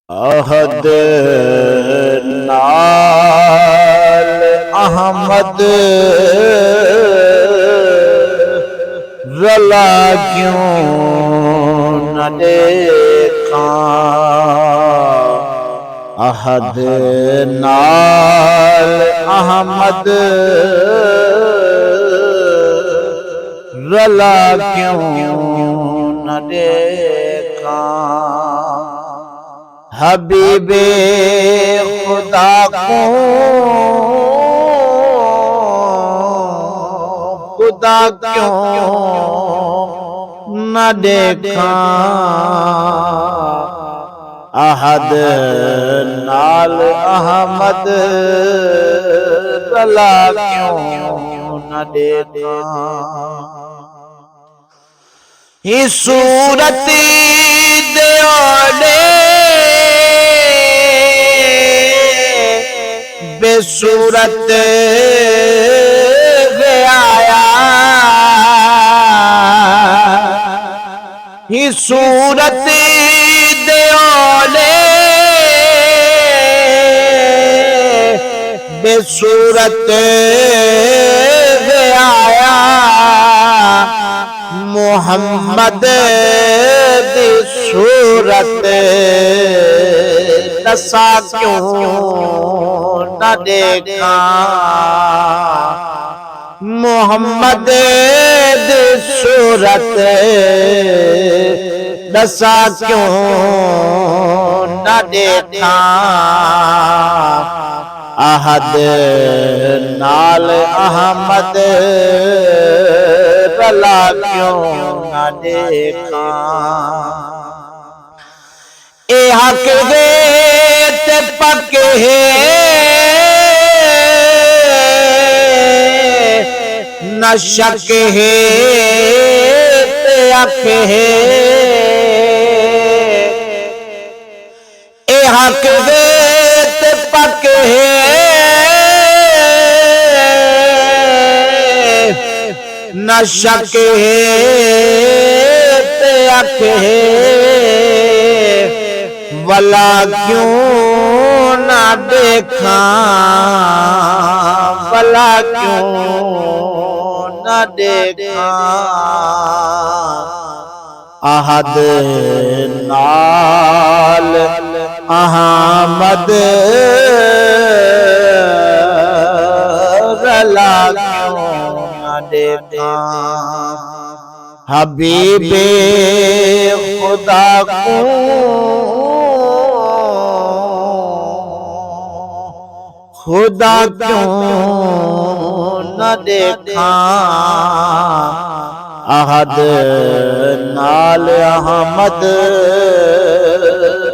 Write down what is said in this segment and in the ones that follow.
अहद नाल अहमद रला क्यों न देखा। अहद नाल अहमद रला क्यों न देखा। हबीबे खुदा को खुदा क्यों न देखा। अहद नाल अहमद रला क्यों न देखा। ही सूरत दे ओले बेसूरत आया। ही सूरत दे ओले बेसूरत आया। मोहम्मद दी सूरत दसा क्यों न देखा। मोहम्मद दी सूरत दसा क्यों न देखा। अहद नाल अहमद रला क्यों न देखा। ए हक दे ते पक्के न शक है ते अख है। ए हक दे ते पक्के न शक है ते अख है। वला क्यों न देखा। वला क्यों न देखा। अहद नाल अहमद रला क्यों न देखा। हबीबे खुदा को खुदा क्यों न देखा। अहद नाल अहमद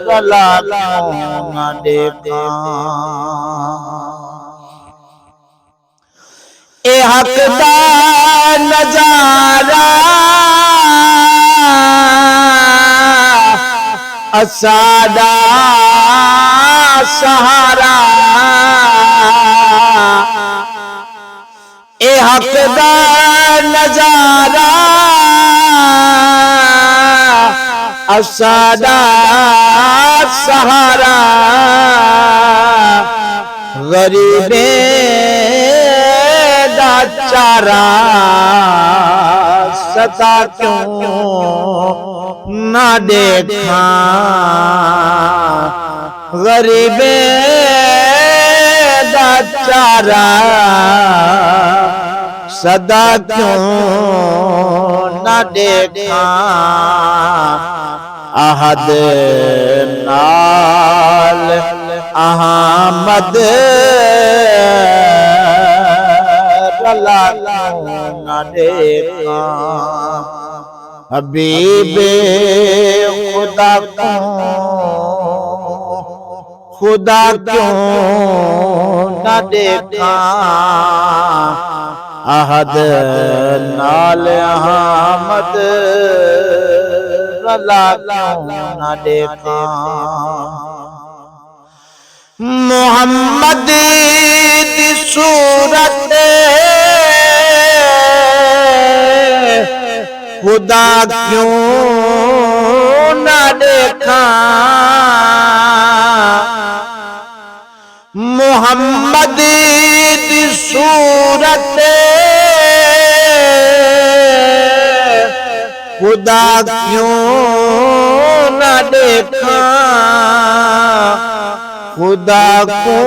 रला क्यों न देखा। ए हक दा नजारा असादा सहारा। ए हक दा नजारा असादा सहारा। गरीबे दा चारा सदा क्यों न देखा। गरीबे दा चारा सदा क्यों न देखा। अहद नाल अहमद रला क्यों न देखा। हबीबे खुदा को खुदा क्यों न देखा। अहद नाल अहमद रला क्यों न देखा। मोहम्मद दी सूरत खुदा क्यों न देखा। मुहम्मद दी सूरत खुदा क्यों न देखा, खुदा को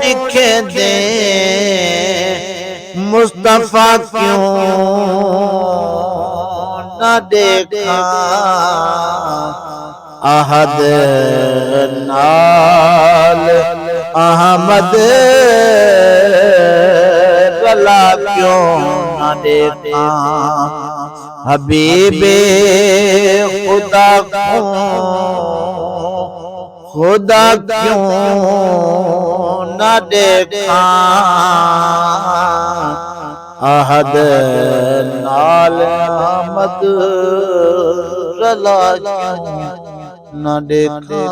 दिखे दे मुस्तफा क्यों न देखा। अहद नाल अहमद रला क्यों न देखा। हबीबे खुदा को खुदा क्यों न देखा। अहद नाल अहमद रला क्यों न देखा।